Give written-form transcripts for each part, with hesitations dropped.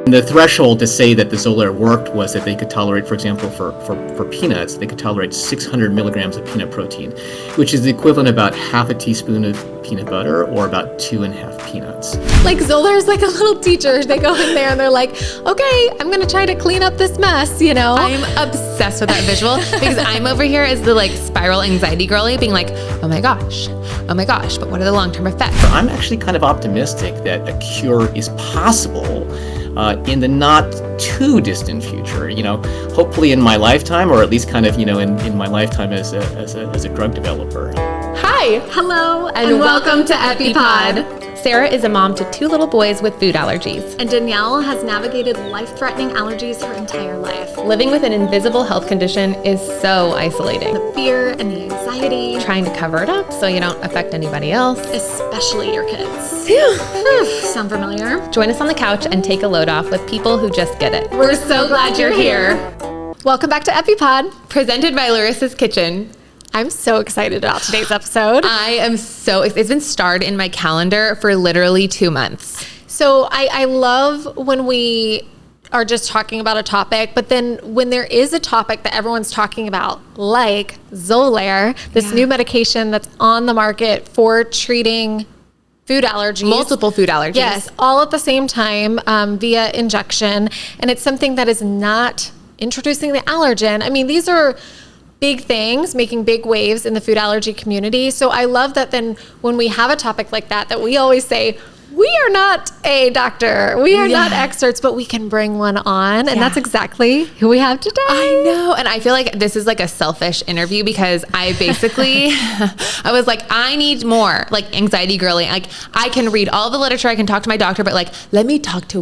And the threshold to say that the Xolair worked was that they could tolerate, for example, for peanuts, they could tolerate 600 milligrams of peanut protein, which is the equivalent about half a teaspoon of peanut butter or about 2.5 peanuts. Like Xolair's like a little teacher. They go in there and they're like, okay, I'm going to try to clean up this mess, you know? I'm obsessed with that visual because I'm over here as the like spiral anxiety girly being like, oh my gosh, but what are the long-term effects? I'm actually kind of optimistic that a cure is possible in the not too distant future, hopefully in my lifetime, or at least kind of, in my lifetime as a drug developer. Hi. Hello, And welcome to EpiPod. Sarah is a mom to 2 little boys with food allergies. And Danielle has navigated life-threatening allergies her entire life. Living with an invisible health condition is so isolating. The fear and the anxiety. Trying to cover it up so you don't affect anybody else. Especially your kids. Sound familiar? Join us on the couch and take a load off with people who just get it. We're so glad you're here. Welcome back to EpiPod. Presented by Lorissa's Kitchen. I'm so excited about today's episode. I am it's been starred in my calendar for literally 2 months. So I love when we are just talking about a topic, but then when there is a topic that everyone's talking about, like Xolair, this new medication that's on the market for treating food allergies. Multiple food allergies. Yes, all at the same time via injection. And it's something that is not introducing the allergen. I mean, these are big things, making big waves in the food allergy community. So I love that then when we have a topic like that we always say, we are not a doctor, we are not experts, but we can bring one on. And that's exactly who we have today. I know. And I feel like this is like a selfish interview because I basically, I was like, I need more like anxiety girly. Like I can read all the literature, I can talk to my doctor, but like, let me talk to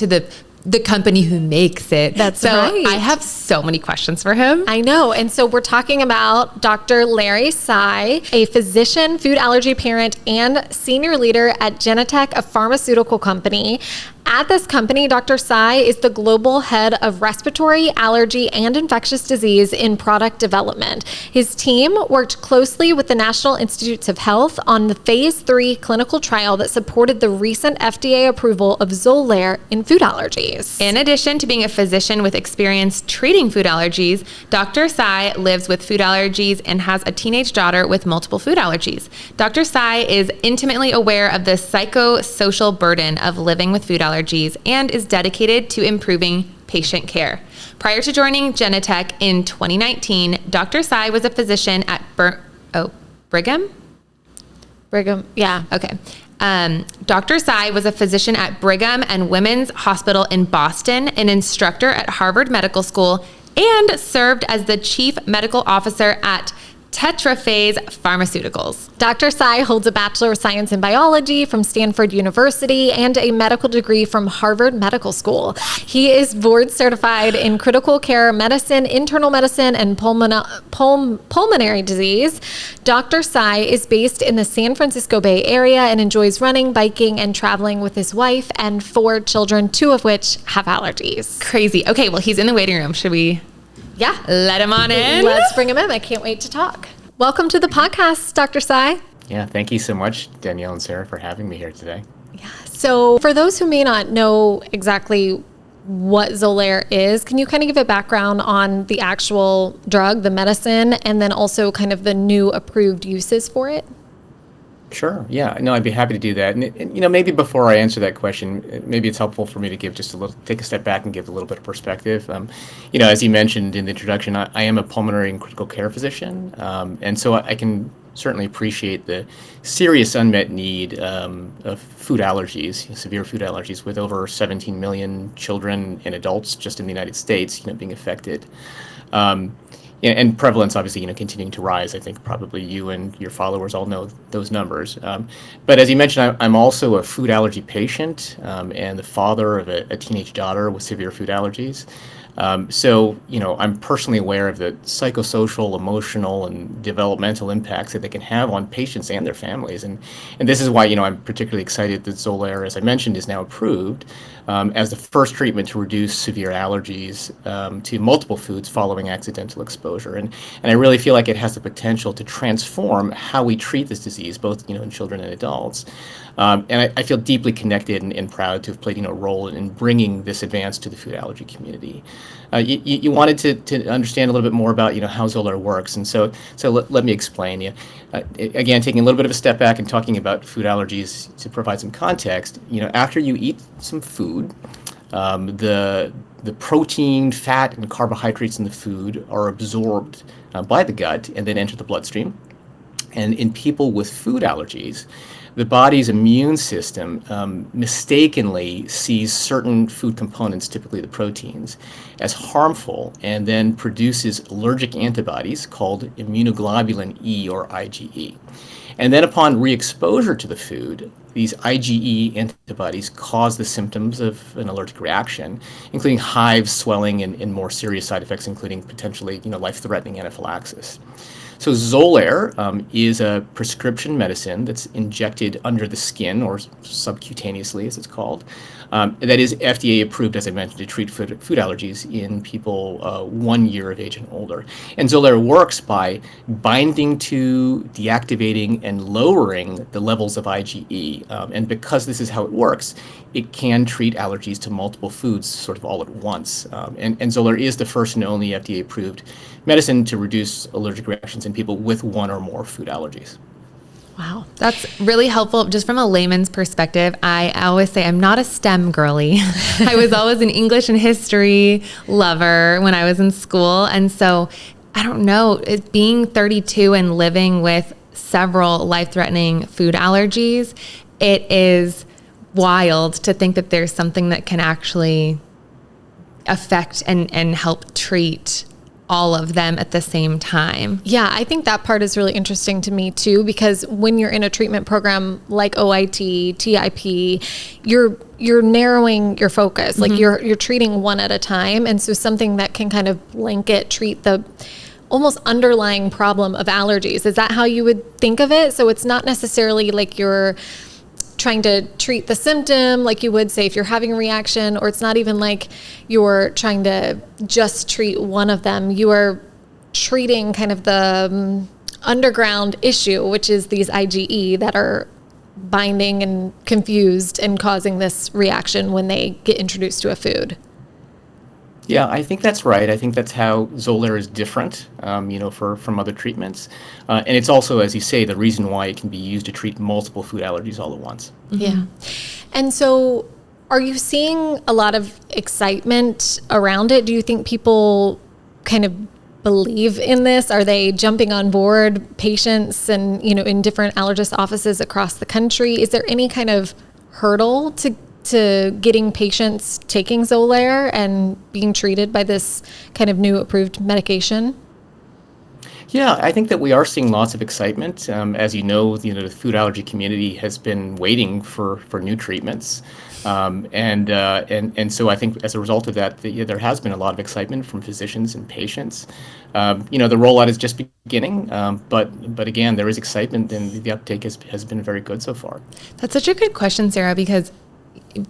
the company who makes it. That's so right. I have so many questions for him. I know. And so we're talking about Dr. Larry Tsai, a physician, food allergy parent, and senior leader at Genentech, a pharmaceutical company. At this company, Dr. Tsai is the global head of respiratory, allergy, and infectious disease in product development. His team worked closely with the National Institutes of Health on the phase 3 clinical trial that supported the recent FDA approval of Xolair in food allergies. In addition to being a physician with experience treating food allergies, Dr. Tsai lives with food allergies and has a teenage daughter with multiple food allergies. Dr. Tsai is intimately aware of the psychosocial burden of living with food allergies and is dedicated to improving patient care. Prior to joining Genentech in 2019, Dr. Tsai was a physician at Brigham? Yeah. Okay. Dr. Tsai was a physician at Brigham and Women's Hospital in Boston, an instructor at Harvard Medical School, and served as the chief medical officer at Tetraphase Pharmaceuticals. Dr. Tsai holds a Bachelor of Science in Biology from Stanford University and a medical degree from Harvard Medical School. He is board certified in critical care medicine, internal medicine, and pulmonary disease. Dr. Tsai is based in the San Francisco Bay Area and enjoys running, biking, and traveling with his wife and 4 children, 2 of which have allergies. Crazy. Okay, well, he's in the waiting room. Should we let him on in? Let's bring him in. I can't wait to talk. Welcome to the podcast, Dr. Tsai. Yeah, thank you so much, Danielle and Sarah, for having me here today. Yeah. So for those who may not know exactly what Xolair is, can you kind of give a background on the actual drug, the medicine, and then also kind of the new approved uses for it? Sure. Yeah. No, I'd be happy to do that. And maybe before I answer that question, maybe it's helpful for me to give take a step back and give a little bit of perspective. As you mentioned in the introduction, I am a pulmonary and critical care physician. And so I can certainly appreciate the serious unmet need of food allergies, severe food allergies, with over 17 million children and adults just in the United States, being affected. And prevalence, obviously, continuing to rise. I think probably you and your followers all know those numbers. But as you mentioned, I'm also a food allergy patient and the father of a teenage daughter with severe food allergies. So, I'm personally aware of the psychosocial, emotional, and developmental impacts that they can have on patients and their families. And this is why, I'm particularly excited that Xolair, as I mentioned, is now approved. as the first treatment to reduce severe allergies to multiple foods following accidental exposure. And I really feel like it has the potential to transform how we treat this disease, both in children and adults. And I feel deeply connected and proud to have played a role in bringing this advance to the food allergy community. You wanted to understand a little bit more about how Xolair works, and so let me explain. Again, taking a little bit of a step back and talking about food allergies to provide some context. After you eat some food, the protein, fat, and carbohydrates in the food are absorbed by the gut and then enter the bloodstream. And in people with food allergies, the body's immune system mistakenly sees certain food components, typically the proteins, as harmful, and then produces allergic antibodies called immunoglobulin E, or IgE. And then upon re-exposure to the food, these IgE antibodies cause the symptoms of an allergic reaction, including hives, swelling, and more serious side effects, including potentially life-threatening anaphylaxis. So Xolair is a prescription medicine that's injected under the skin, or subcutaneously as it's called, that is FDA approved, as I mentioned, to treat food allergies in people 1 year of age and older. And Xolair works by binding to, deactivating, and lowering the levels of IgE. And because this is how it works, it can treat allergies to multiple foods sort of all at once. And Xolair is the first and only FDA approved medicine to reduce allergic reactions in people with one or more food allergies. Wow, that's really helpful. Just from a layman's perspective, I always say I'm not a STEM girly. I was always an English and history lover when I was in school. And so I don't know, being 32 and living with several life-threatening food allergies, it is wild to think that there's something that can actually affect and help treat all of them at the same time. Yeah, I think that part is really interesting to me too, because when you're in a treatment program like OIT, TIP, you're narrowing your focus. Like you're treating one at a time. And so something that can kind of blanket treat the almost underlying problem of allergies. Is that how you would think of it? So it's not necessarily like you're trying to treat the symptom like you would say if you're having a reaction, or it's not even like you're trying to just treat one of them. You are treating kind of the underground issue, which is these IgE that are binding and confused and causing this reaction when they get introduced to a food. Yeah, I think that's right. I think that's how Xolair is different, from other treatments. And it's also, as you say, the reason why it can be used to treat multiple food allergies all at once. Yeah. And so are you seeing a lot of excitement around it? Do you think people kind of believe in this? Are they jumping on board, patients and, in different allergist offices across the country? Is there any kind of hurdle to getting patients taking Xolair and being treated by this kind of new approved medication? Yeah, I think that we are seeing lots of excitement. As you know, the food allergy community has been waiting for new treatments. And so I think as a result of that, there has been a lot of excitement from physicians and patients. The rollout is just beginning, but again, there is excitement, and the uptake has been very good so far. That's such a good question, Sarah, because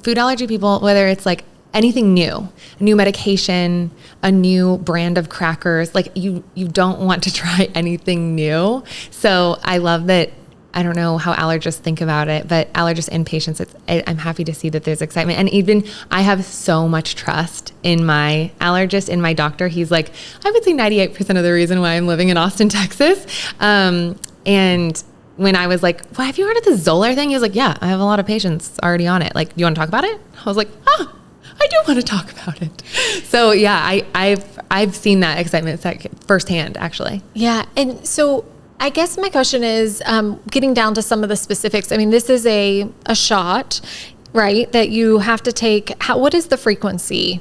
food allergy people, whether it's like anything new, a new medication, a new brand of crackers, like you don't want to try anything new. So I love that. I don't know how allergists think about it, but allergists and patients, I'm happy to see that there's excitement. And even I have so much trust in my allergist, in my doctor. He's like, I would say 98% of the reason why I'm living in Austin, Texas. And when I was like, well, have you heard of the Xolair thing? He was like, yeah, I have a lot of patients already on it. Like, do you want to talk about it? I was like, I do want to talk about it. So yeah, I've seen that excitement firsthand, actually. Yeah. And so I guess my question is, getting down to some of the specifics. I mean, this is a shot, right, that you have to take. What is the frequency?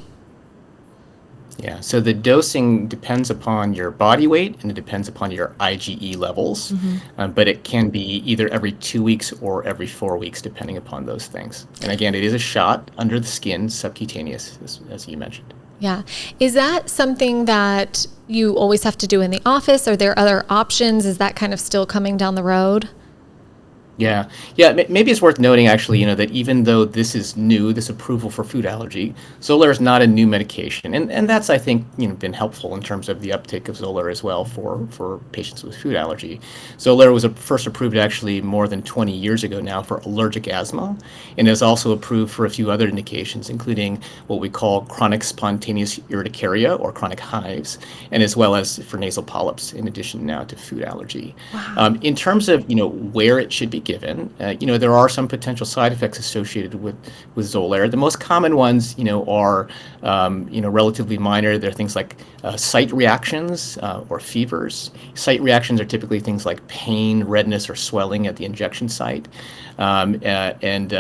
Yeah, so the dosing depends upon your body weight and it depends upon your IgE levels, but it can be either every 2 weeks or every 4 weeks, depending upon those things. And again, it is a shot under the skin, subcutaneous, as you mentioned. Yeah. Is that something that you always have to do in the office? Are there other options? Is that kind of still coming down the road? Yeah, yeah. Maybe it's worth noting, actually, that even though this is new, this approval for food allergy, Xolair is not a new medication, and that's, I think, been helpful in terms of the uptake of Xolair as well for patients with food allergy. Xolair was first approved actually more than 20 years ago now for allergic asthma, and is also approved for a few other indications, including what we call chronic spontaneous urticaria or chronic hives, and as well as for nasal polyps, in addition now to food allergy. In terms of where it should be given, there are some potential side effects associated with Xolair. The most common ones, are relatively minor. They're things like site reactions or fevers. Site reactions are typically things like pain, redness, or swelling at the injection site, and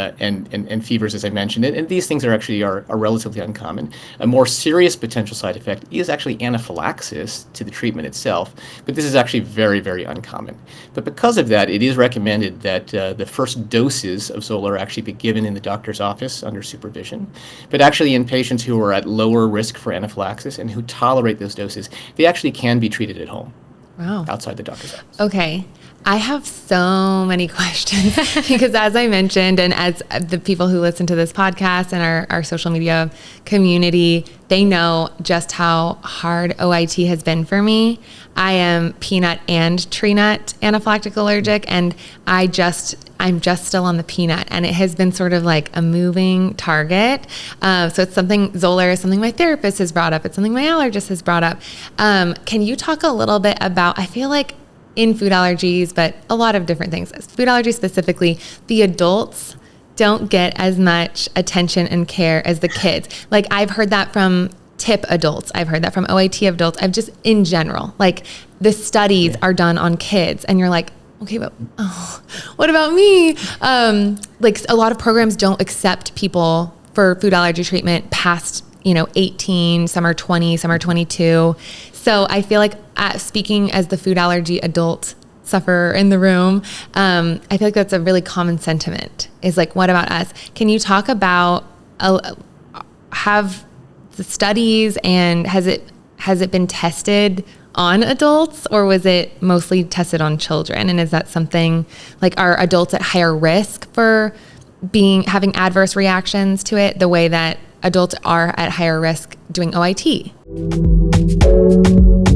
fevers, as I mentioned. And these things are relatively uncommon. A more serious potential side effect is actually anaphylaxis to the treatment itself, but this is actually very, very uncommon. But because of that, it is recommended that the first doses of Xolair actually be given in the doctor's office under supervision. But actually, in patients who are at lower risk for anaphylaxis and who tolerate those doses, they actually can be treated at home. Wow. Outside the doctor's office. Okay. I have so many questions because, as I mentioned, and as the people who listen to this podcast and our social media community, they know just how hard OIT has been for me. I am peanut and tree nut anaphylactic allergic, and I'm just still on the peanut, and it has been sort of like a moving target. So it's something, Xolair is something my therapist has brought up. It's something my allergist has brought up. Can you talk a little bit about, I feel like in food allergies, but a lot of different things, food allergies specifically, the adults don't get as much attention and care as the kids. Like, I've heard that from TIP adults. I've heard that from OIT adults. I've just, in general, like, the studies are done on kids, and you're like, okay, but what about me? Like, a lot of programs don't accept people for food allergy treatment past 18, some are 20, some are 22. So I feel like, speaking as the food allergy adult sufferer in the room, I feel like that's a really common sentiment, is like, what about us? Can you talk about, have the studies, and has it been tested on adults, or was it mostly tested on children? And is that something, like, are adults at higher risk for having adverse reactions to it the way that adults are at higher risk doing OIT?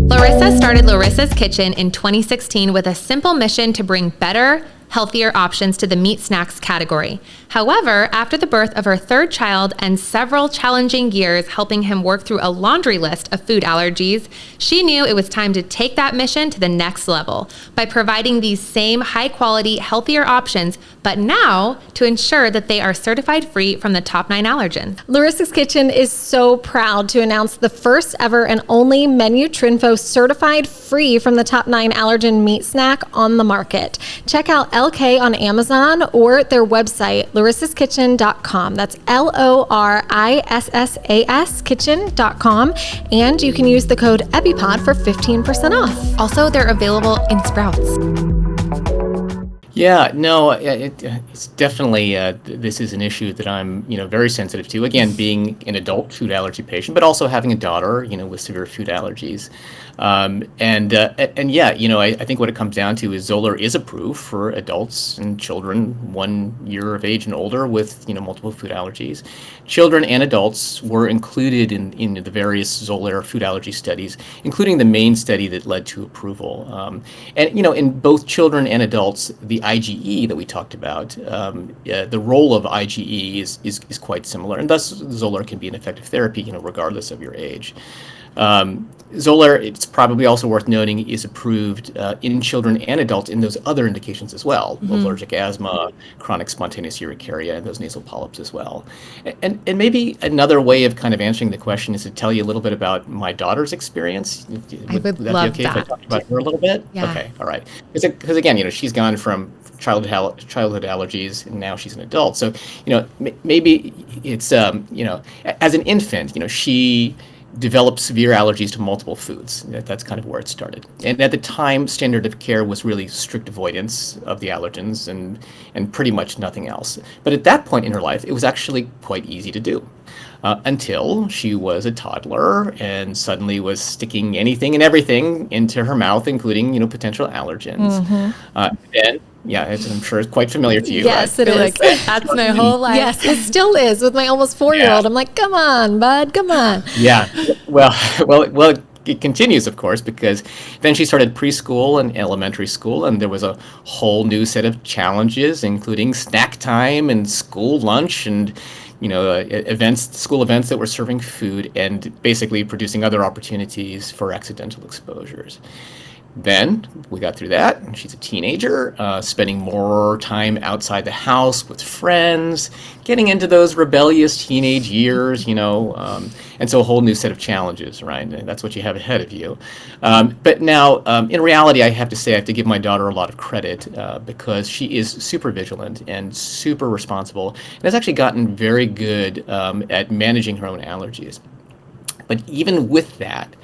Lorissa started Lorissa's Kitchen in 2016 with a simple mission to bring better, healthier options to the meat snacks category. However, after the birth of her third child and several challenging years helping him work through a laundry list of food allergies, she knew it was time to take that mission to the next level by providing these same high-quality, healthier options, but now to ensure that they are certified free from the top 9 allergens. Lorissa's Kitchen is so proud to announce the first ever and only Menu Trinfo certified free from the top 9 allergen meat snack on the market. Check out LK on Amazon or their website, lorissaskitchen.com. That's LORISSAS kitchen.com. And you can use the code EpiPod for 15% off. Also, they're available in Sprouts. Yeah, no, it's definitely, this is an issue that I'm, very sensitive to. Again, being an adult food allergy patient, but also having a daughter, with severe food allergies. And yeah, I think what it comes down to is Xolair is approved for adults and children 1 year of age and older with, multiple food allergies. Children and adults were included in the various Xolair food allergy studies, including the main study that led to approval. And, in both children and adults, the IgE that we talked about, the role of IgE is quite similar, and thus Xolair can be an effective therapy, regardless of your age. Xolair, it's probably also worth noting, is approved in children and adults in those other indications as well, allergic asthma, chronic spontaneous urticaria, and those nasal polyps as well. And maybe another way of kind of answering the question is to tell you a little bit about my daughter's experience. I would that love be okay that. if I talk about her a little bit? Yeah. Okay, all right. Because again, she's gone from childhood allergies, and now she's an adult. So, maybe it's, as an infant, she developed severe allergies to multiple foods. That's kind of where it started. And at the time, standard of care was really strict avoidance of the allergens and pretty much nothing else. But at that point in her life, it was actually quite easy to do. Until she was a toddler and suddenly was sticking anything and everything into her mouth, including, potential allergens. Then Yeah, I'm sure it's quite familiar to you, right? Yes, it I feel is. like that's my whole life. Yes, it still is with my almost 4-year-old. Yeah. I'm like, come on, bud, come on. Yeah. Well, well, it continues, of course, because then she started preschool and elementary school, and there was a whole new set of challenges, including snack time and school lunch and, events, school events that were serving food and basically producing other opportunities for accidental exposures. Then we got through that, and she's a teenager, spending more time outside the house with friends, getting into those rebellious teenage years, and so a whole new set of challenges, right? And that's what you have ahead of you. But now, in reality, I have to say I have to give my daughter a lot of credit because she is super vigilant and super responsible, and has actually gotten very good at managing her own allergies. But even with that,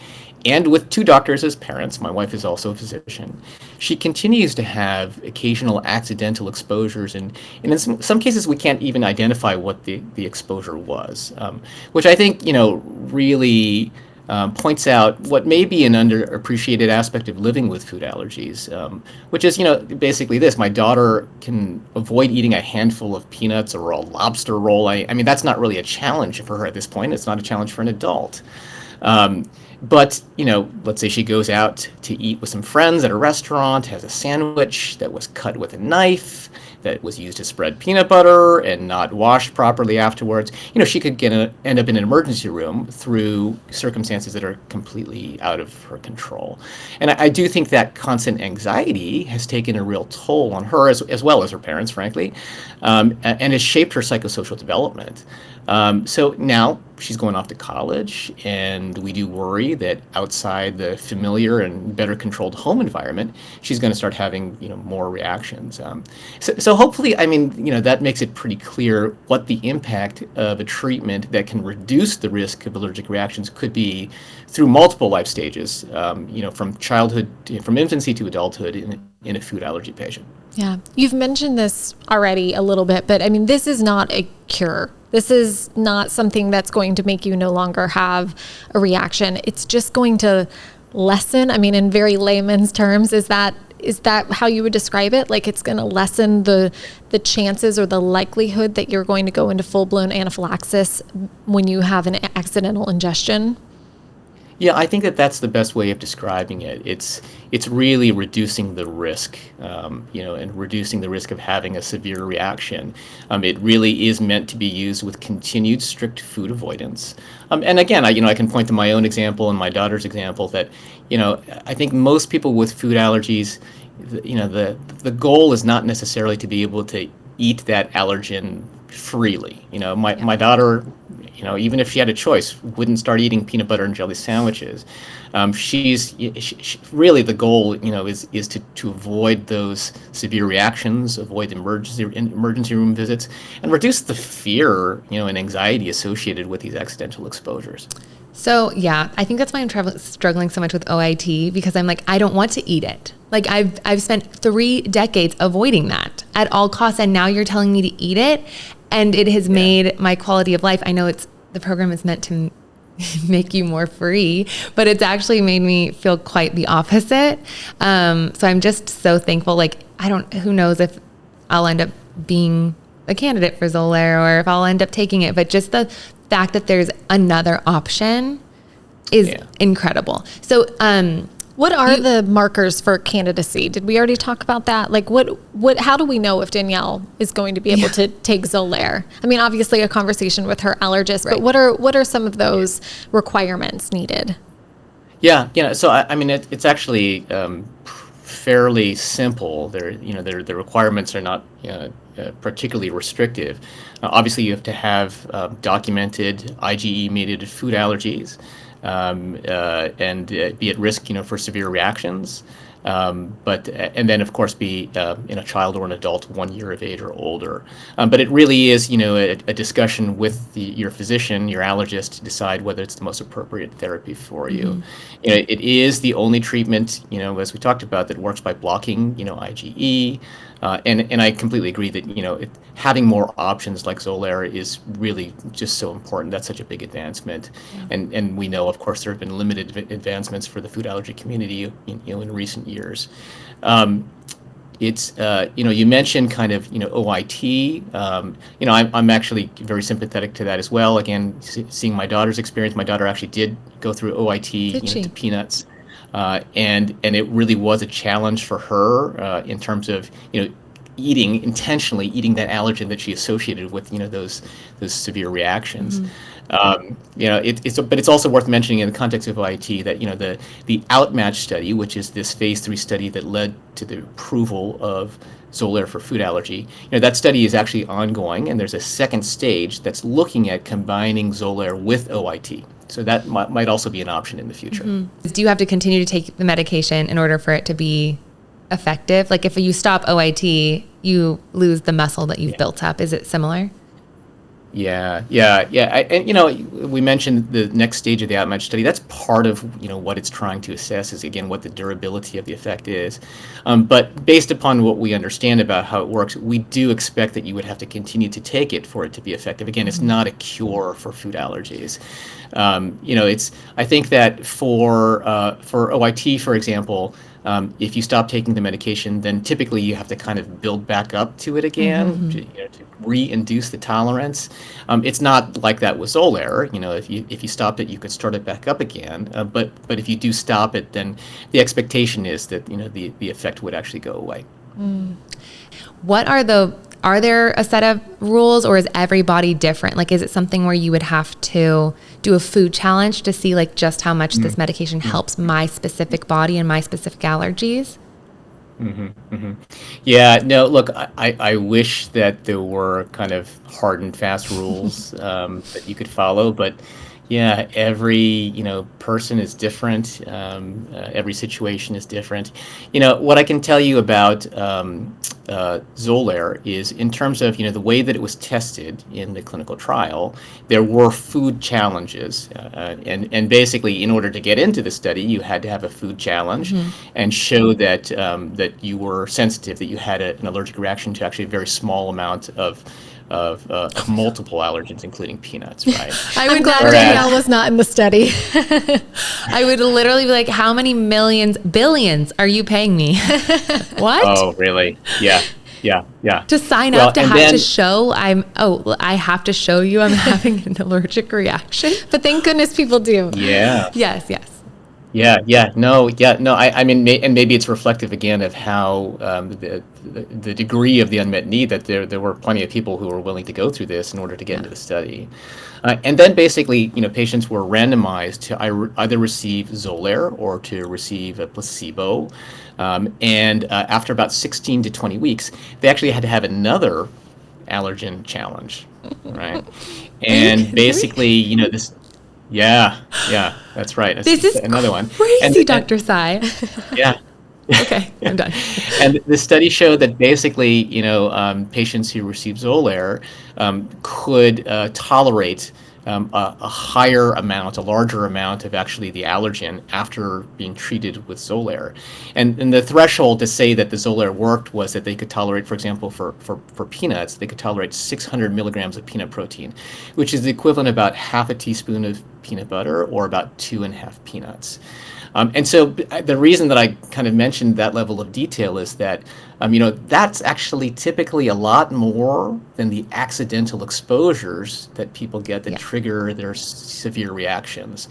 and with two doctors as parents, my wife is also a physician, she continues to have occasional accidental exposures, and in some cases we can't even identify what the exposure was, which I think, really points out what may be an underappreciated aspect of living with food allergies, which is, basically this. My daughter can avoid eating a handful of peanuts or a lobster roll. I mean, that's not really a challenge for her at this point. It's not a challenge for an adult. But, let's say she goes out to eat with some friends at a restaurant, has a sandwich that was cut with a knife, that was used to spread peanut butter and not washed properly afterwards. She could end up in an emergency room through circumstances that are completely out of her control. And I do think that constant anxiety has taken a real toll on her, as well as her parents, frankly, and has shaped her psychosocial development. So now she's going off to college, and we do worry that outside the familiar and better controlled home environment, she's going to start having, more reactions. So hopefully, that makes it pretty clear what the impact of a treatment that can reduce the risk of allergic reactions could be through multiple life stages, from childhood, from infancy to adulthood in a food allergy patient. Yeah. You've mentioned this already a little bit, but this is not a cure. This is not something that's going to make you no longer have a reaction. It's just going to lessen. In very layman's terms, is that how you would describe it? Like, it's going to lessen the chances or the likelihood that you're going to go into full-blown anaphylaxis when you have an accidental ingestion? Yeah, I think that's the best way of describing it. It's really reducing the risk, and reducing the risk of having a severe reaction. It really is meant to be used with continued strict food avoidance. And again, I can point to my own example and my daughter's example that, I think most people with food allergies, the goal is not necessarily to be able to eat that allergen freely. My daughter, even if she had a choice, wouldn't start eating peanut butter and jelly sandwiches. She really the goal, is to avoid those severe reactions, avoid emergency room visits, and reduce the fear, and anxiety associated with these accidental exposures. So yeah, I think that's why I'm struggling so much with OIT, because I'm like, I don't want to eat it. Like I've spent 3 decades avoiding that at all costs, and now you're telling me to eat it, and it has made my quality of life. I know the program is meant to make you more free, but it's actually made me feel quite the opposite. So I'm just so thankful. Like, who knows if I'll end up being a candidate for Xolair or if I'll end up taking it, but just the fact that there's another option is incredible. So, what are the markers for candidacy? Did we already talk about that? Like, how do we know if Danielle is going to be able to take Xolair? Obviously a conversation with her allergist, but what are some of those requirements needed? Yeah. So it's actually fairly simple. The requirements are not particularly restrictive. Obviously, you have to have documented IgE-mediated food allergies. And be at risk, for severe reactions. And then of course be in a child or an adult 1 year of age or older. But it really is, a discussion with your physician, your allergist, to decide whether it's the most appropriate therapy for you. It is the only treatment, as we talked about, that works by blocking, IgE. And I completely agree that, having more options like Xolair is really just so important. That's such a big advancement. Yeah. And we know, of course, there have been limited advancements for the food allergy community, in recent years. it's you mentioned kind of OIT. I'm actually very sympathetic to that as well. Again, seeing my daughter's experience, my daughter actually did go through OIT to peanuts, and it really was a challenge for her in terms of intentionally eating that allergen that she associated with those severe reactions. But it's also worth mentioning in the context of OIT that the Outmatch study, which is this phase 3 study that led to the approval of Xolair for food allergy, that study is actually ongoing, and there's a second stage that's looking at combining Xolair with OIT. So that might also be an option in the future. Do you have to continue to take the medication in order for it to be effective? Like if you stop OIT, you lose the muscle that you've built up. Is it similar? Yeah. We mentioned the next stage of the Outmatch study. That's part of what it's trying to assess is, again, what the durability of the effect is. But based upon what we understand about how it works, we do expect that you would have to continue to take it for it to be effective. Again, it's not a cure for food allergies. I think that for OIT, for example, if you stop taking the medication, then typically you have to kind of build back up to it again to re-induce the tolerance. It's not like that with Xolair. If you stopped it, you could start it back up again. But if you do stop it, then the expectation is that the effect would actually go away. Are there a set of rules, or is everybody different? Like, is it something where you would have to do a food challenge to see like just how much this medication helps my specific body and my specific allergies? Yeah, no, look, I wish that there were kind of hard and fast rules that you could follow, but yeah, every person is different. Every situation is different. What I can tell you about Xolair is, in terms of the way that it was tested in the clinical trial, there were food challenges, and basically, in order to get into the study, you had to have a food challenge and show that you were sensitive, that you had an allergic reaction to actually a very small amount of multiple allergens, including peanuts, right? I'm glad Danielle was not in the study. I would literally be like, how many billions are you paying me? What? Oh, really? Yeah. To sign up to have to show I have to show you I'm having an allergic reaction. But thank goodness people do. Yeah. Yes. No. I mean, and maybe it's reflective again of how the degree of the unmet need, that there were plenty of people who were willing to go through this in order to get into the study. And then basically, patients were randomized to either receive Xolair or to receive a placebo. And after about 16 to 20 weeks, they actually had to have another allergen challenge, right? And basically, this. Yeah, that's right. This is another one. Crazy, Dr. Tsai. Yeah. Okay, I'm done. And the study showed that basically, patients who received Xolair could tolerate a larger amount of actually the allergen after being treated with Xolair. And the threshold to say that the Xolair worked was that they could tolerate, for example, for peanuts, they could tolerate 600 milligrams of peanut protein, which is the equivalent of about half a teaspoon of peanut butter or about 2.5 peanuts. And so the reason that I kind of mentioned that level of detail is that, that's actually typically a lot more than the accidental exposures that people get that trigger their severe reactions.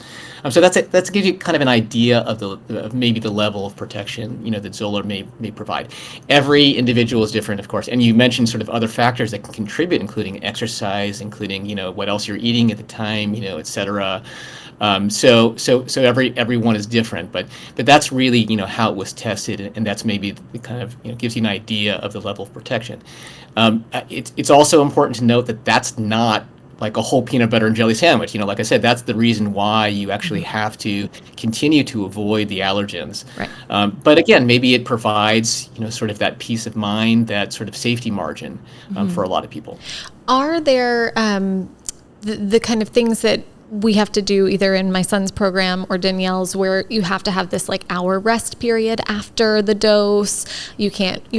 So that's gives you kind of an idea of maybe the level of protection, that Xolair may provide. Every individual is different, of course, and you mentioned sort of other factors that can contribute, including exercise, including what else you're eating at the time, et cetera. So everyone is different, but that's really how it was tested, and that's maybe the kind of gives you an idea of the level of protection. It's also important to note that that's not like a whole peanut butter and jelly sandwich. Like I said, that's the reason why you actually have to continue to avoid the allergens. Right. But again, maybe it provides sort of that peace of mind, that sort of safety margin for a lot of people. Are there the kind of things that we have to do either in my son's program or Danielle's, where you have to have this like hour rest period after the dose? You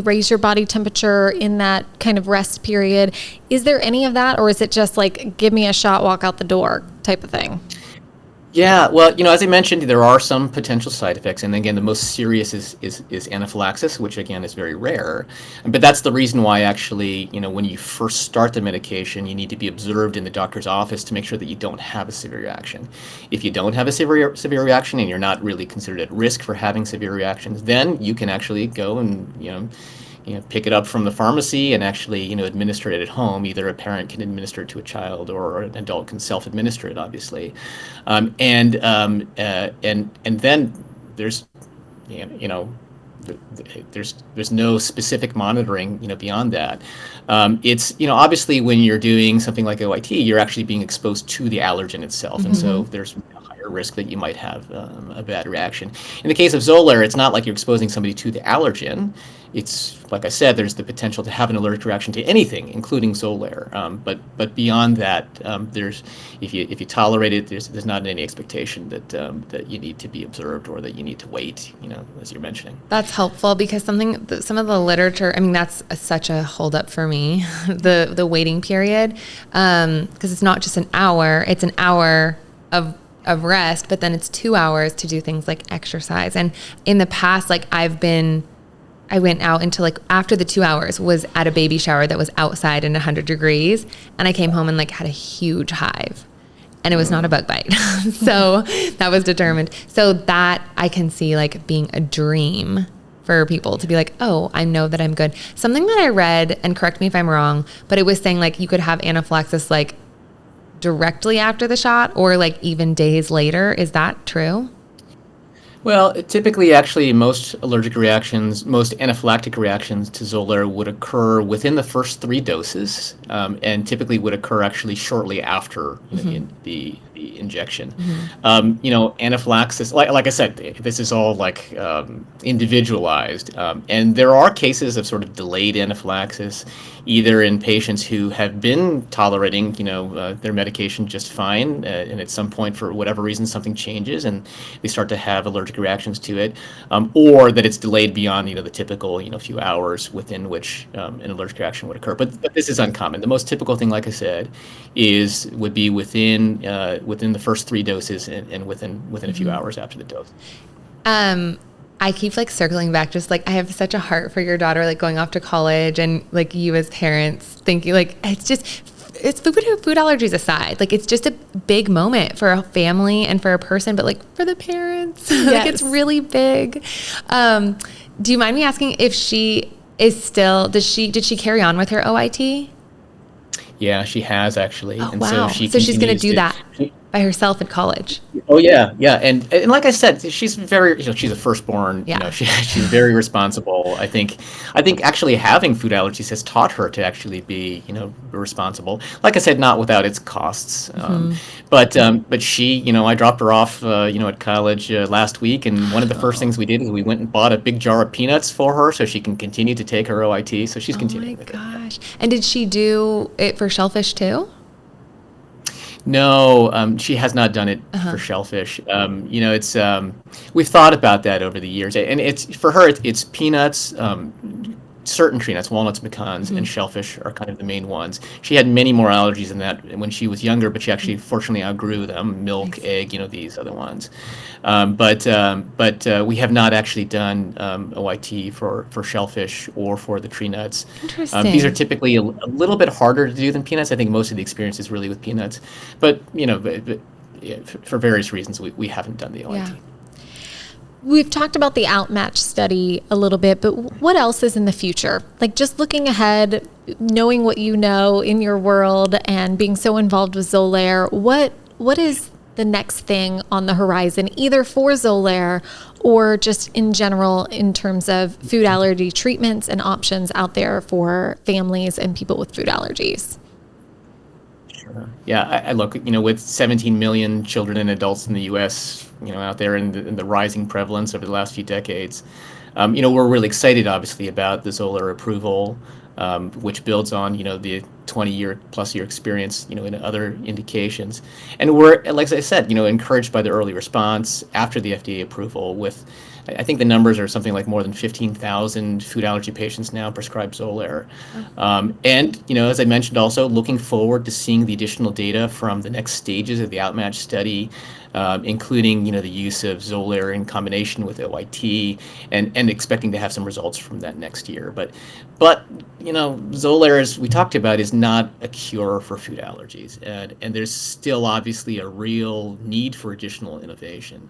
raise your body temperature in that kind of rest period. Is there any of that, or is it just like, give me a shot, walk out the door type of thing? Yeah, well, as I mentioned, there are some potential side effects, and again, the most serious is anaphylaxis, which again is very rare. But that's the reason why actually, when you first start the medication, you need to be observed in the doctor's office to make sure that you don't have a severe reaction. If you don't have a severe reaction and you're not really considered at risk for having severe reactions, then you can actually go and pick it up from the pharmacy and actually, administer it at home. Either a parent can administer it to a child, or an adult can self-administer it, obviously. And then there's, you know, there's no specific monitoring, beyond that. It's, obviously when you're doing something like OIT, you're actually being exposed to the allergen itself, and so there's a higher risk that you might have a bad reaction. In the case of Xolair, it's not like you're exposing somebody to the allergen. It's like I said, there's the potential to have an allergic reaction to anything, including Xolair. But beyond that, there's if you tolerate it, there's not any expectation that you need to be observed or that you need to wait. As you're mentioning. That's helpful because some of the literature, I mean, that's such a holdup for me, the waiting period, because it's not just an hour; it's an hour of rest, but then it's 2 hours to do things like exercise. And in the past, like I went out into after the 2 hours was at a baby shower that was outside in 100 degrees. And I came home and had a huge hive, and it was not a bug bite. So that was determined. So that I can see being a dream for people to be oh, I know that I'm good. Something that I read, and correct me if I'm wrong, but it was saying you could have anaphylaxis directly after the shot or even days later. Is that true? Well, typically, actually, most anaphylactic reactions to Xolair would occur within the first 3 doses, and typically would occur actually shortly after the injection. Anaphylaxis, like I said, this is all individualized, and there are cases of sort of delayed anaphylaxis, either in patients who have been tolerating, their medication just fine, and at some point, for whatever reason, something changes and they start to have allergic reactions to it, or that it's delayed beyond, the typical, few hours within which an allergic reaction would occur. But this is uncommon. The most typical thing, like I said, would be within the first 3 doses and within a few hours after the dose. I keep circling back, just I have such a heart for your daughter, going off to college, and you as parents thinking it's food allergies aside, it's just a big moment for a family and for a person, but for the parents, yes. It's really big. Do you mind me asking if she is still, did she carry on with her OIT? Yeah, she has actually. Oh, and wow. So she's going to do that by herself in college. Oh yeah, and like I said, she's very, she's a firstborn. Yeah. She's very responsible. I think actually having food allergies has taught her to actually be, responsible. Like I said, not without its costs. But she, I dropped her off, at college last week, and one of the first things we did is we went and bought a big jar of peanuts for her so she can continue to take her OIT. So she's continuing with it. Oh my gosh! And did she do it for shellfish too? No, she has not done it for shellfish. It's we've thought about that over the years, and it's for her. It's peanuts, certain tree nuts, walnuts, pecans, and shellfish are kind of the main ones. She had many more allergies than that when she was younger, but she actually fortunately outgrew them. Milk, egg, these other ones. But we have not actually done OIT for shellfish or for the tree nuts. Interesting. These are typically a little bit harder to do than peanuts. I think most of the experience is really with peanuts, but for various reasons we haven't done the OIT. Yeah. We've talked about the Outmatch study a little bit, but what else is in the future? Just looking ahead, knowing what you know in your world and being so involved with Xolair, what is the next thing on the horizon, either for Xolair or just in general in terms of food allergy treatments and options out there for families and people with food allergies? Yeah, I look, with 17 million children and adults in the U.S., out there in the rising prevalence over the last few decades, we're really excited, obviously, about the Xolair approval, which builds on, the 20-year-plus-year experience, in other indications. And we're, like I said, encouraged by the early response after the FDA approval with I think the numbers are something like more than 15,000 food allergy patients now prescribed Xolair. And, as I mentioned also, looking forward to seeing the additional data from the next stages of the Outmatch study, including, the use of Xolair in combination with OIT, and expecting to have some results from that next year. But Xolair, as we talked about, is not a cure for food allergies, and there's still obviously a real need for additional innovation.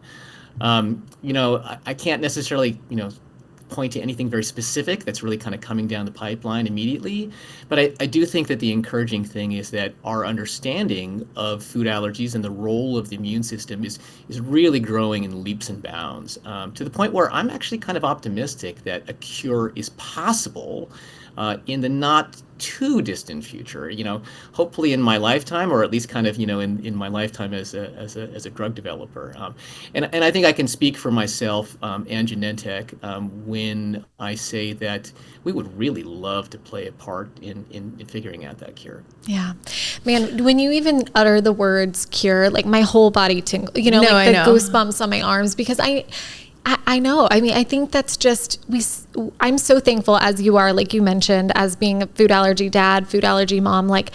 I can't necessarily, point to anything very specific that's really kind of coming down the pipeline immediately. But I do think that the encouraging thing is that our understanding of food allergies and the role of the immune system is really growing in leaps and bounds, to the point where I'm actually kind of optimistic that a cure is possible in the not too distant future, hopefully in my lifetime, or at least kind of, in my lifetime as a drug developer. And I think I can speak for myself and Genentech when I say that we would really love to play a part in figuring out that cure. Yeah. Man, when you even utter the words cure, like my whole body tingles, I know. goosebumps on my arms, because I know. I mean, I think that's just, I'm so thankful, as you are, like you mentioned, as being a food allergy dad, food allergy mom, like,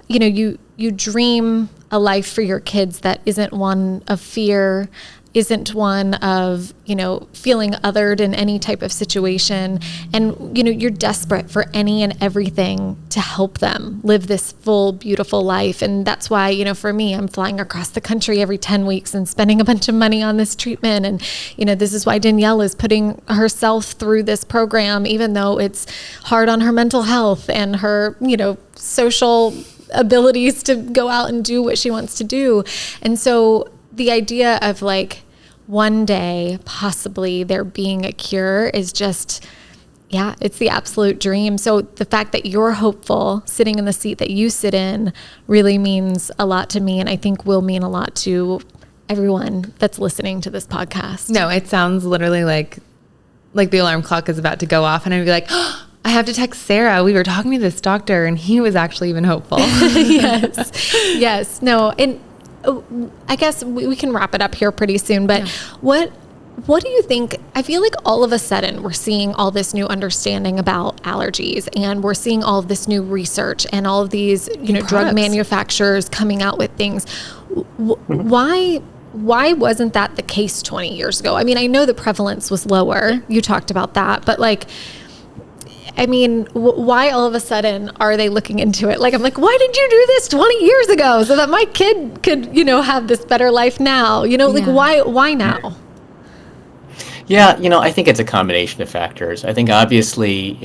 you dream a life for your kids that isn't one of fear, isn't one of, feeling othered in any type of situation. And, you're desperate for any and everything to help them live this full, beautiful life. And that's why, for me, I'm flying across the country every 10 weeks and spending a bunch of money on this treatment. And, this is why Danielle is putting herself through this program, even though it's hard on her mental health and her, social abilities to go out and do what she wants to do. And so the idea of like, one day possibly there being a cure is just, it's the absolute dream. So the fact that you're hopeful, sitting in the seat that you sit in, really means a lot to me, and I think will mean a lot to everyone that's listening to this podcast. No, it sounds literally like the alarm clock is about to go off, and I'd be like, oh, I have to text Sarah. We were talking to this doctor and he was actually even hopeful. Yes. No. And I guess we can wrap it up here pretty soon, but what do you think? I feel like all of a sudden we're seeing all this new understanding about allergies, and we're seeing all of this new research and all of these, drug manufacturers coming out with things. Why wasn't that the case 20 years ago? I mean, I know the prevalence was lower. You talked about that, but why all of a sudden are they looking into it? I'm like, why did you do this 20 years ago so that my kid could, have this better life now? Why now? Yeah, I think it's a combination of factors. I think obviously,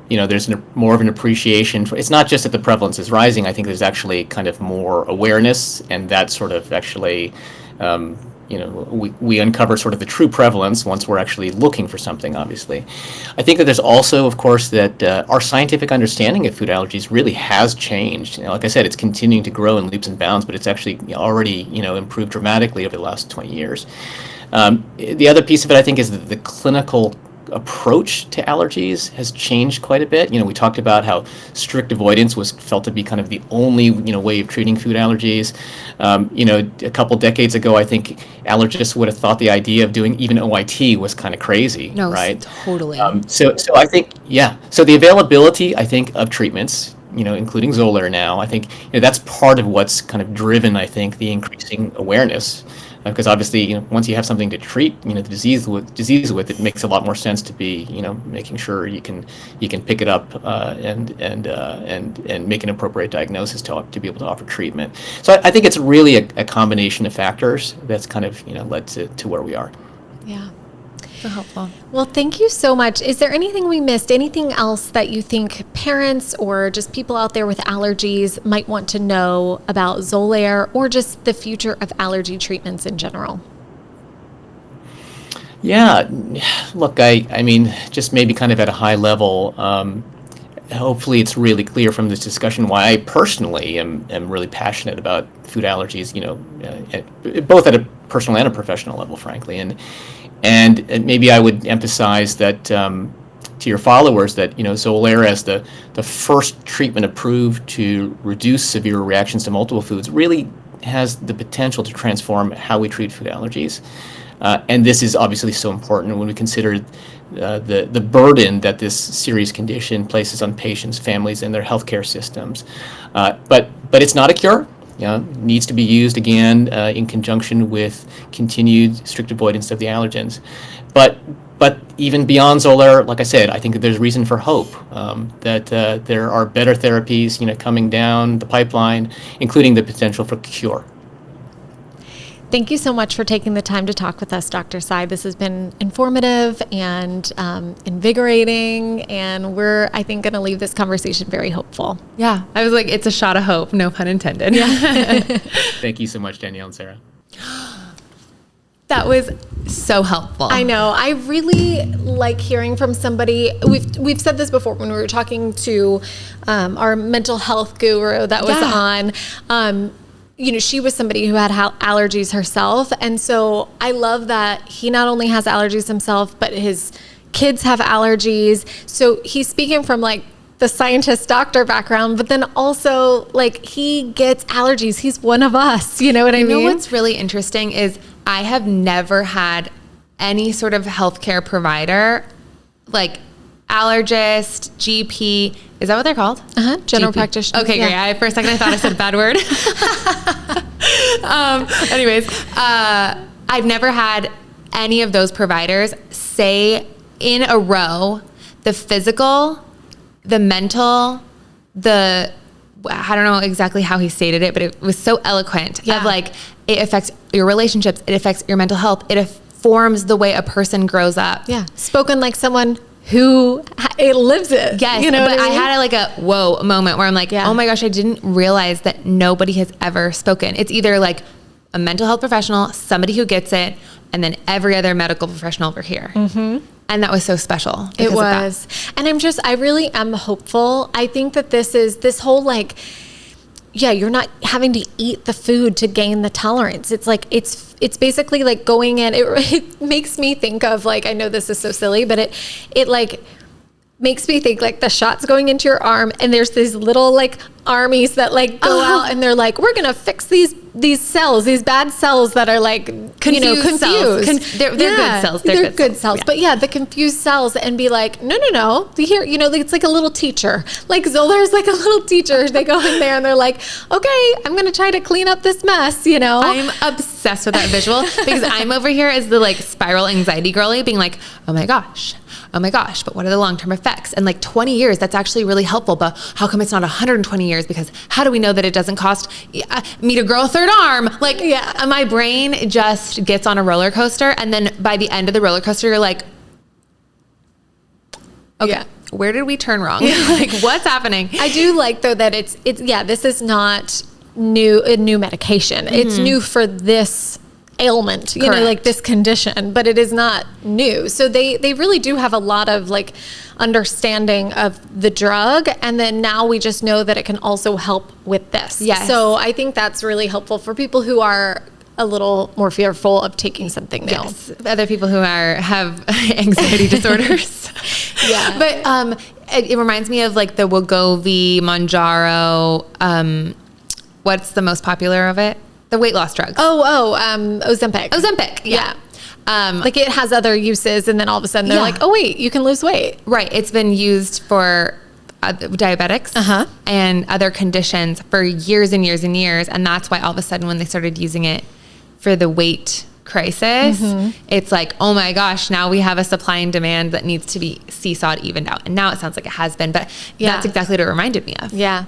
there's more of an appreciation for, it's not just that the prevalence is rising. I think there's actually kind of more awareness, and that sort of actually, we uncover sort of the true prevalence once we're actually looking for something, obviously. I think that there's also, of course, that our scientific understanding of food allergies really has changed. Like I said, it's continuing to grow in leaps and bounds, but it's actually already, improved dramatically over the last 20 years. The other piece of it, I think, is that the clinical approach to allergies has changed quite a bit. We talked about how strict avoidance was felt to be kind of the only, way of treating food allergies. A couple decades ago, I think allergists would have thought the idea of doing even OIT was kind of crazy, right? Totally. So I think, so the availability, I think, of treatments, including Xolair now, I think, that's part of what's kind of driven, I think, the increasing awareness. Because obviously, once you have something to treat, the disease with, it makes a lot more sense to be, making sure you can pick it up and make an appropriate diagnosis to be able to offer treatment. So I think it's really a combination of factors that's kind of led to where we are. Yeah. So helpful. Well, thank you so much. Is there anything we missed? Anything else that you think parents or just people out there with allergies might want to know about Xolair, or just the future of allergy treatments in general? Yeah, look, I mean, just maybe kind of at a high level, hopefully it's really clear from this discussion why I personally am really passionate about food allergies, both at a personal and a professional level, frankly. And maybe I would emphasize that to your followers that, Xolair, as the first treatment approved to reduce severe reactions to multiple foods, really has the potential to transform how we treat food allergies. And this is obviously so important when we consider the burden that this serious condition places on patients, families, and their healthcare systems. But it's not a cure. Needs to be used again in conjunction with continued strict avoidance of the allergens. But even beyond Xolair, like I said, I think that there's reason for hope that there are better therapies, coming down the pipeline, including the potential for cure. Thank you so much for taking the time to talk with us, Dr. Tsai. This has been informative and invigorating, and we're, I think, going to leave this conversation very hopeful. Yeah, I was like, it's a shot of hope, no pun intended. Yeah. Thank you so much, Danielle and Sarah. That was so helpful. I know. I really like hearing from somebody. We've said this before when we were talking to our mental health guru that was on. She was somebody who had allergies herself. And so I love that he not only has allergies himself, but his kids have allergies. So he's speaking from like the scientist doctor background, but then also like he gets allergies. He's one of us. You know what I mean? You know what's really interesting is I have never had any sort of healthcare provider, like allergist, GP, is that what they're called? General GP. practitioner. Okay, great. For a second I thought I said a bad word. I've never had any of those providers say in a row the physical, the mental, I don't know exactly how he stated it, but it was so eloquent of like, it affects your relationships, it affects your mental health, it forms the way a person grows up. Yeah. Spoken like someone who lives it. Yes. You know but what I mean? I had like a whoa moment where I'm like, oh my gosh, I didn't realize that nobody has ever spoken. It's either like a mental health professional, somebody who gets it, and then every other medical professional over here. Mm-hmm. And that was so special. It was. And I really am hopeful. I think that this whole like, you're not having to eat the food to gain the tolerance. It's like, it's basically like going in, it makes me think of like, I know this is so silly, but it like makes me think like the shot's going into your arm and there's these little like armies that like go out and they're like, we're going to fix these cells, these bad cells that are like, confused. Cells. They're good cells. They're good cells. Yeah. But the confused cells and be like, no. Here, it's like a little teacher. Like Xolair's like a little teacher. They go in there and they're like, okay, I'm going to try to clean up this mess, I'm obsessed with that visual because I'm over here as the like spiral anxiety girly being like, oh my gosh, but what are the long-term effects? And like 20 years, that's actually really helpful. But how come it's not 120 years? Because how do we know that it doesn't cost me to grow a third arm? Like, my brain just gets on a roller coaster. And then by the end of the roller coaster, you're like, okay, where did we turn wrong? Like, what's happening? I do like though that it's this is not a new medication. Mm-hmm. It's new for this ailment, like this condition, but it is not new. So they really do have a lot of like understanding of the drug. And then now we just know that it can also help with this. Yes. So I think that's really helpful for people who are a little more fearful of taking something new. Yes. Other people who have anxiety disorders. Yeah. But it reminds me of like the Wegovy, Mounjaro. What's the most popular of it? The weight loss drugs. Ozempic. Ozempic, yeah. Like it has other uses, and then all of a sudden they're like, oh wait, you can lose weight. Right. It's been used for diabetics and other conditions for years and years and years. And that's why all of a sudden when they started using it for the weight crisis, it's like, oh my gosh, now we have a supply and demand that needs to be seesawed, evened out. And now it sounds like it has been, but that's exactly what it reminded me of. Yeah.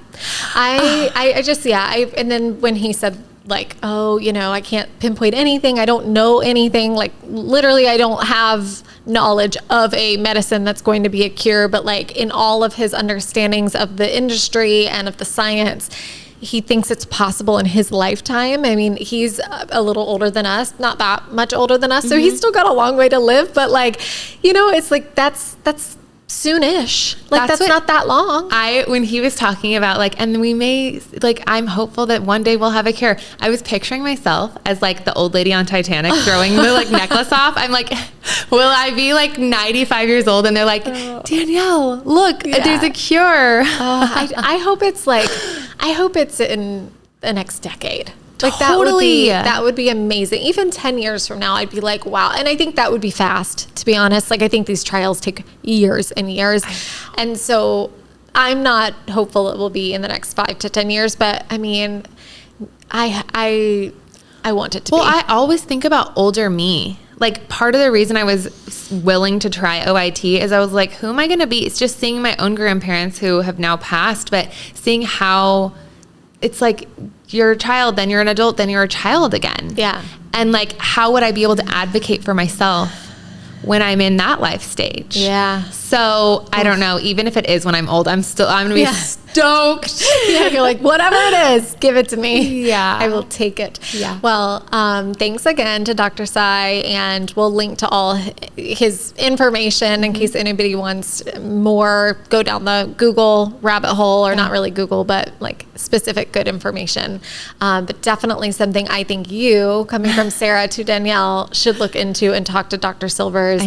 And then when he said like, oh, I can't pinpoint anything. I don't know anything. Like literally, I don't have knowledge of a medicine that's going to be a cure, but like in all of his understandings of the industry and of the science, he thinks it's possible in his lifetime. I mean, he's a little older than us, not that much older than us. So he's still got a long way to live, but like, it's like, that's soonish. Like that's not that long. When he was talking about like, and we may like, I'm hopeful that one day we'll have a cure. I was picturing myself as like the old lady on Titanic throwing the like necklace off. I'm like, will I be like 95 years old? And they're like, Danielle, look, there's a cure. I hope it's in the next decade. Like Totally. that would be amazing. Even 10 years from now, I'd be like, wow. And I think that would be fast, to be honest. Like, I think these trials take years and years. And so I'm not hopeful it will be in the next 5 to 10 years, but I mean, I want it to be. Well, I always think about older me. Like, part of the reason I was willing to try OIT is I was like, who am I going to be? It's just seeing my own grandparents who have now passed, but seeing how it's like you're a child, then you're an adult, then you're a child again. Yeah. And like, how would I be able to advocate for myself when I'm in that life stage? Yeah. So I don't know, even if it is when I'm old, I'm going to be stoked. Yeah, you're like, whatever it is, give it to me. Yeah. I will take it. Yeah. Well, thanks again to Dr. Tsai, and we'll link to all his information in case anybody wants more. Go down the Google rabbit hole, or not really Google, but like specific good information. But definitely something I think you, coming from Sarah to Danielle, should look into and talk to Dr. Silvers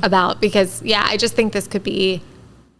about, because I just think this could be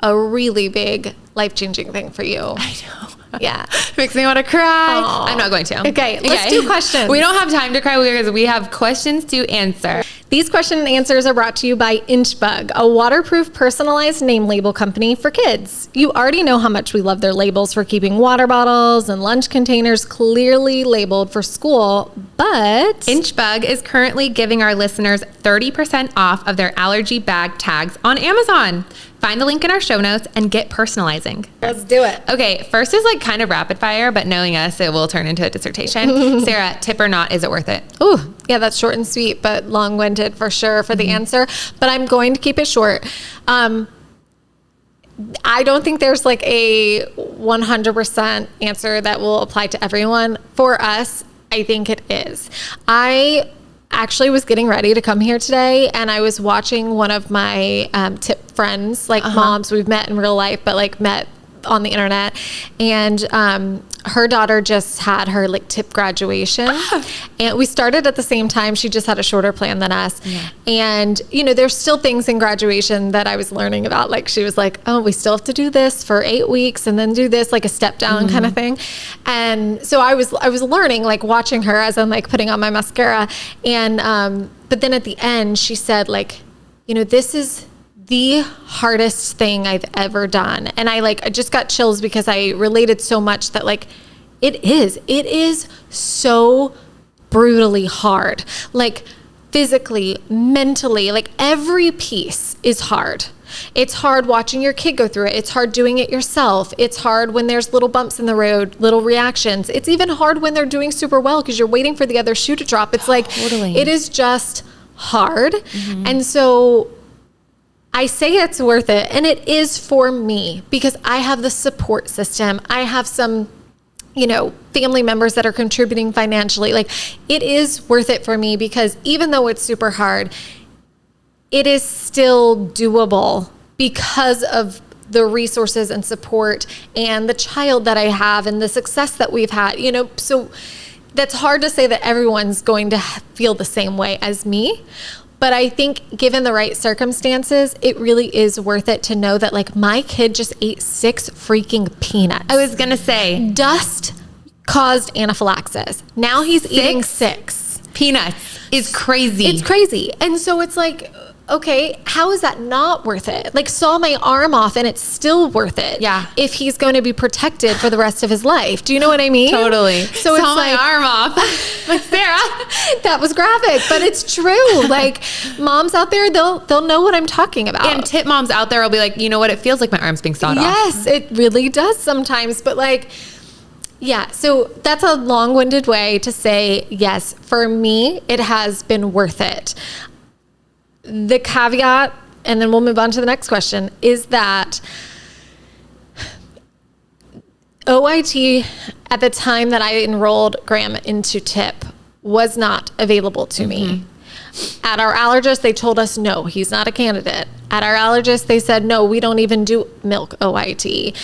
a really big life-changing thing for you. I know. Yeah. Makes me want to cry. Aww. I'm not going to. Okay, let's do questions. We don't have time to cry because we have questions to answer. These question and answers are brought to you by Inchbug, a waterproof personalized name label company for kids. You already know how much we love their labels for keeping water bottles and lunch containers clearly labeled for school, but Inchbug is currently giving our listeners 30% off of their allergy bag tags on Amazon. Find the link in our show notes and get personalizing. let's do it. Okay, first is like kind of rapid fire, but knowing us, it will turn into a dissertation. Sarah, tip or not, is it worth it? Ooh, yeah, that's short and sweet, but long-winded for sure for the answer. But I'm going to keep it short. I don't think there's like a 100% answer that will apply to everyone. For us, I think it is. I actually was getting ready to come here today, and I was watching one of my tip friends, like moms we've met in real life, but like met on the internet, and her daughter just had her like tip graduation, and we started at the same time. She just had a shorter plan than us. And there's still things in graduation that I was learning about. Like, she was like, oh, we still have to do this for 8 weeks and then do this, like a step down kind of thing. And so I was learning, like watching her as I'm like putting on my mascara, and but then at the end she said, like, this is the hardest thing I've ever done. And I just got chills because I related so much that like, it is so brutally hard. Like, physically, mentally, like every piece is hard. It's hard watching your kid go through it. It's hard doing it yourself. It's hard when there's little bumps in the road, little reactions. It's even hard when they're doing super well because you're waiting for the other shoe to drop. It's like, it is just hard. And so I say it's worth it, and it is for me because I have the support system. I have some, family members that are contributing financially. Like, it is worth it for me because even though it's super hard, it is still doable because of the resources and support and the child that I have and the success that we've had, so that's hard to say that everyone's going to feel the same way as me. But I think given the right circumstances, it really is worth it to know that like my kid just ate 6 freaking peanuts. I was going to say. Dust caused anaphylaxis. Now he's eating 6. Peanuts is crazy. It's crazy. And so it's like, okay, how is that not worth it? Like, saw my arm off and it's still worth it. Yeah. If he's going to be protected for the rest of his life. Do you know what I mean? Totally. So saw it's my like, arm off. Like, Sarah. That was graphic, but it's true. Like, moms out there, they'll know what I'm talking about. And tip moms out there will be like, you know what? It feels like my arm's being sawed off. Yes, it really does sometimes. But like, yeah, so that's a long-winded way to say, yes, for me, it has been worth it. The caveat, and then we'll move on to the next question, is that OIT at the time that I enrolled Graham into TIP was not available to me. At our allergist, they told us, no, he's not a candidate. At our allergist, they said, no, we don't even do milk OIT.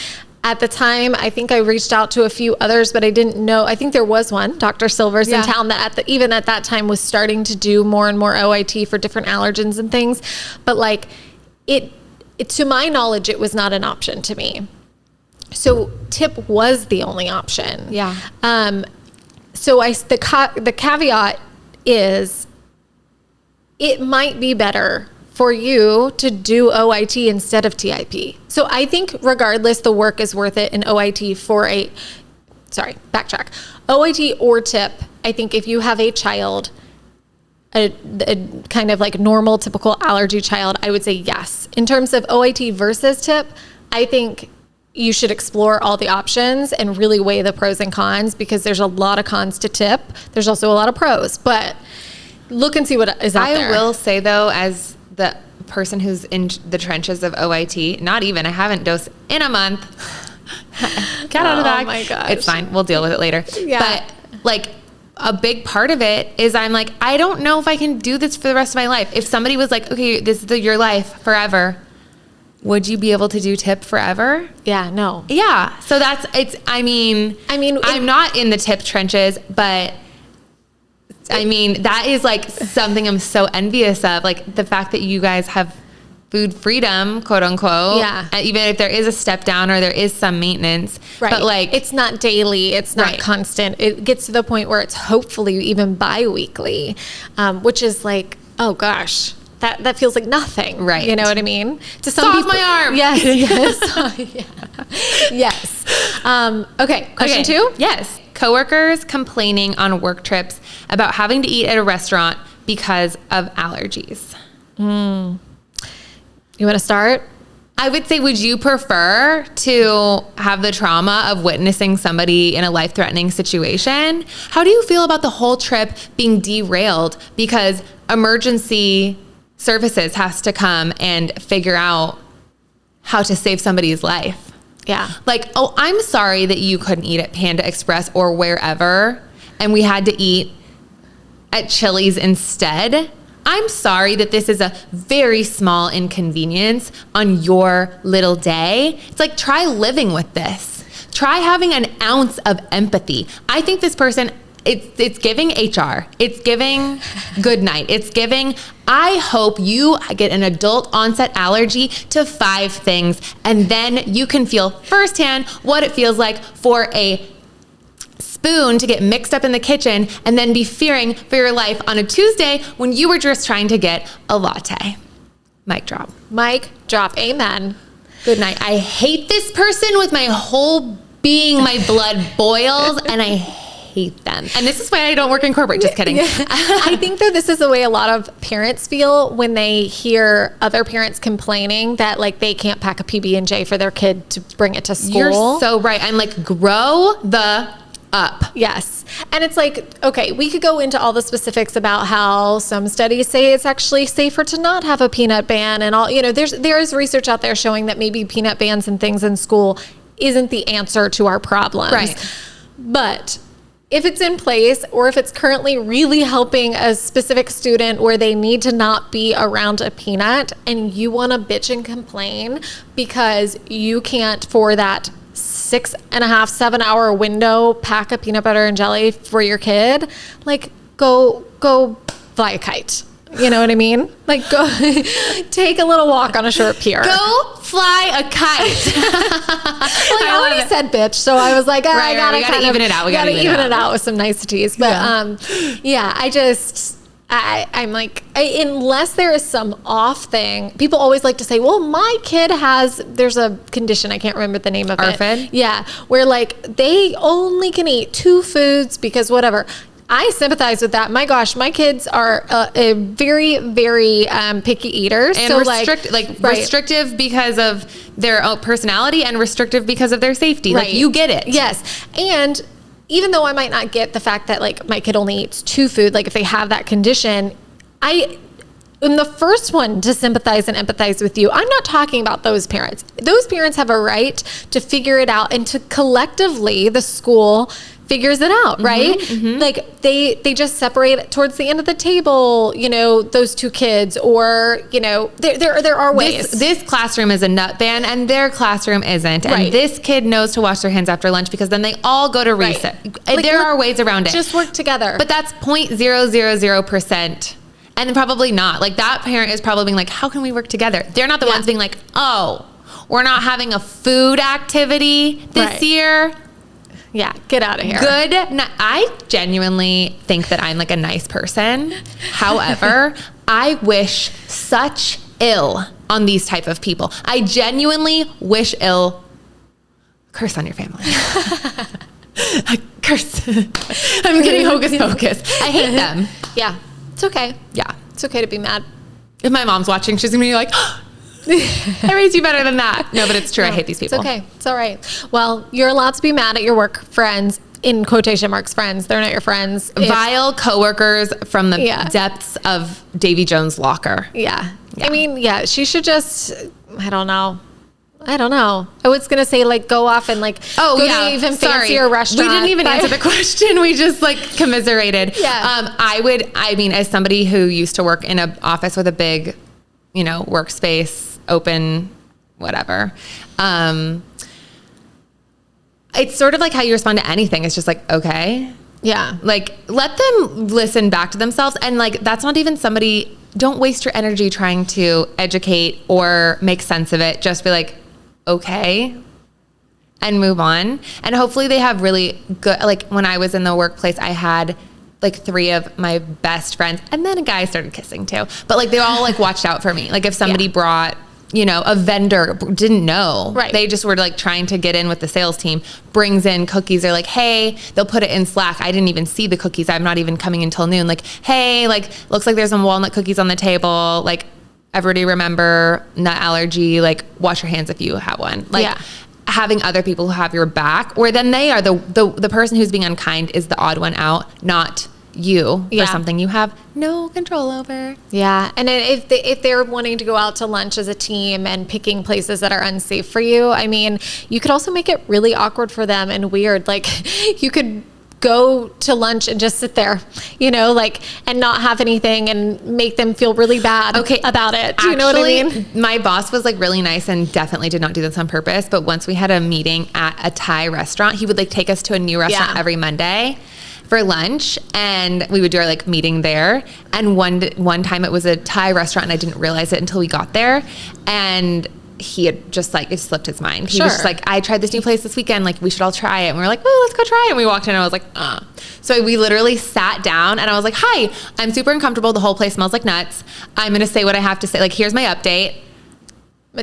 At the time, I think I reached out to a few others, but I didn't know. I think there was one, Dr. Silvers in town, that even at that time was starting to do more and more OIT for different allergens and things. But like, it to my knowledge, it was not an option to me. So TIP was the only option. Yeah. So the caveat is it might be better for you to do OIT instead of TIP. So I think regardless, the work is worth it in OIT for backtrack. OIT or TIP, I think if you have a child, a kind of like normal, typical allergy child, I would say yes. In terms of OIT versus TIP, I think you should explore all the options and really weigh the pros and cons, because there's a lot of cons to TIP. There's also a lot of pros, but look and see what is out there. I will say though, as the person who's in the trenches of OIT, I haven't dosed in a month. Cat out of the bag. Oh my gosh. It's fine. We'll deal with it later. Yeah. But like a big part of it is I'm like, I don't know if I can do this for the rest of my life. If somebody was like, okay, this is your life forever, would you be able to do TIP forever? Yeah, no. Yeah. So I'm not in the TIP trenches, but that is like something I'm so envious of, like the fact that you guys have food freedom, quote unquote. Yeah. Even if there is a step down or there is some maintenance. Right. But like, it's not daily. It's not right. constant. It gets to the point where it's hopefully even bi-weekly, which is like, oh gosh, that feels like nothing. Right. You know what I mean? To some Solve people, my arm. Yes. Yes. Yes. Okay. Question 2. Yes. Coworkers complaining on work trips about having to eat at a restaurant because of allergies. You want to start? I would say, would you prefer to have the trauma of witnessing somebody in a life-threatening situation? How do you feel about the whole trip being derailed because emergency services has to come and figure out how to save somebody's life? Yeah. Like, oh, I'm sorry that you couldn't eat at Panda Express or wherever, and we had to eat at Chili's instead. I'm sorry that this is a very small inconvenience on your little day. It's like, try living with this. Try having an ounce of empathy. I think this person, it's giving HR. It's giving good night. It's giving, I hope you get an adult onset allergy to 5 things, and then you can feel firsthand what it feels like for a spoon to get mixed up in the kitchen and then be fearing for your life on a Tuesday when you were just trying to get a latte. Mic drop. Mic drop. Amen. Good night. I hate this person with my whole being. My blood boils and I hate them. And this is why I don't work in corporate. Just kidding. I think that this is the way a lot of parents feel when they hear other parents complaining that like they can't pack a PB&J for their kid to bring it to school. You're so right. I'm like, grow the up. Yes. And it's like, okay, we could go into all the specifics about how some studies say it's actually safer to not have a peanut ban and all, there is research out there showing that maybe peanut bans and things in school isn't the answer to our problems. Right. But if it's in place, or if it's currently really helping a specific student where they need to not be around a peanut, and you want to bitch and complain because you can't, for that 6.5, 7 hour window, pack a peanut butter and jelly for your kid, like go fly a kite. You know what I mean? Like, go take a little walk on a short pier. Go fly a kite. I already said bitch, so I was like, I gotta kind of even it out. We gotta even it out with some niceties. But I'm like, unless there is some off thing, people always like to say, well, my kid there's a condition, I can't remember the name of it. Yeah, where like they only can eat 2 foods because whatever. I sympathize with that. My gosh, my kids are a very, very picky eaters. And so restrictive because of their own personality and restrictive because of their safety. Right. Like, you get it. Yes. And even though I might not get the fact that like my kid only eats 2 food, like if they have that condition, I'm the first one to sympathize and empathize with you. I'm not talking about those parents. Those parents have a right to figure it out, and to collectively, the school figures it out, right? Mm-hmm. Like they just separate towards the end of the table, those 2 kids, or, there are ways. This classroom is a nut ban and their classroom isn't. Right. And this kid knows to wash their hands after lunch because then they all go to recess. Right. There are ways around it. Just work together. But that's 0.000%. And probably not. Like, that parent is probably being like, how can we work together? They're not the ones being like, oh, we're not having a food activity this year. Yeah, get out of here. I genuinely think that I'm like a nice person. However, I wish such ill on these type of people. I genuinely wish ill. Curse on your family. Curse. I'm getting hocus pocus. I hate them. Yeah, it's okay. Yeah. It's okay to be mad. If my mom's watching, she's gonna be like, I raised you better than that. No, but it's true. I hate these people. It's okay. It's all right. Well, you're allowed to be mad at your work friends, in quotation marks, friends. They're not your friends. Vile coworkers from the depths of Davy Jones' locker. Yeah. I mean, she should just, I don't know. I was going to say, like, go off and, like, go to even fancier restaurant. We didn't even answer the question. We just, like, commiserated. Yeah. I mean, as somebody who used to work in an office with a big, workspace, open, whatever, it's sort of like how you respond to anything. It's just like, okay. Yeah. Like, let them listen back to themselves. And, like, that's not even somebody, don't waste your energy trying to educate or make sense of it. Just be like, okay, and move on. And hopefully they have really good, like when I was in the workplace, I had like 3 of my best friends, and then a guy started kissing too. But like they all like watched out for me. Like if somebody brought, a vendor didn't know, right? They just were like trying to get in with the sales team, brings in cookies. They're like, hey, they'll put it in Slack. I didn't even see the cookies. I'm not even coming until noon. Like, hey, like looks like there's some walnut cookies on the table. Like, everybody remember nut allergy, like wash your hands if you have one. Like having other people who have your back, or then they are the person who's being unkind is the odd one out, not you for something you have no control over. Yeah. And if they're wanting to go out to lunch as a team and picking places that are unsafe for you, I mean, you could also make it really awkward for them and weird. Like you could go to lunch and just sit there, and not have anything and make them feel really bad about it. Do you know what I mean? My boss was like really nice and definitely did not do this on purpose. But once we had a meeting at a Thai restaurant, he would like take us to a new restaurant every Monday for lunch, and we would do our like meeting there. And one time it was a Thai restaurant and I didn't realize it until we got there. And he had just like, it slipped his mind. He was just like, I tried this new place this weekend. Like we should all try it. And we were like, oh, let's go try it. And we walked in and I was like, So we literally sat down and I was like, hi, I'm super uncomfortable. The whole place smells like nuts. I'm going to say what I have to say. Like, here's my update.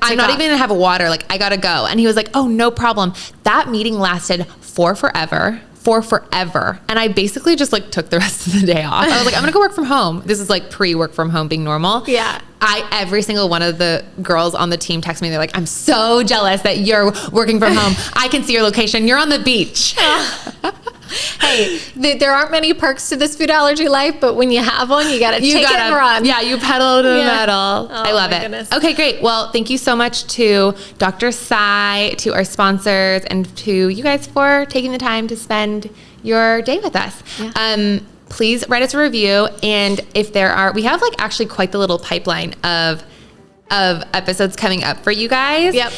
I'm not even going to have a water. Like, I got to go. And he was like, oh, no problem. That meeting lasted for forever. And I basically just like took the rest of the day off. I was like, I'm gonna go work from home. This is like pre-work from home being normal. Yeah. Every single one of the girls on the team text me. They're like, I'm so jealous that you're working from home. I can see your location. You're on the beach. Hey, there aren't many perks to this food allergy life, but when you have one, you gotta take it and run. Yeah, you pedal to the metal. I love it. Goodness. Okay, great. Well, thank you so much to Dr. Tsai, to our sponsors, and to you guys for taking the time to spend your day with us. Yeah. Please write us a review, and if we have like actually quite the little pipeline of episodes coming up for you guys. Yep.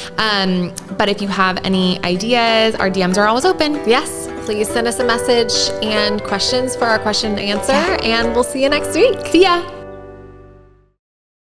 But if you have any ideas, our DMs are always open. Yes. Please send us a message and questions for our question and answer, and we'll see you next week. See ya.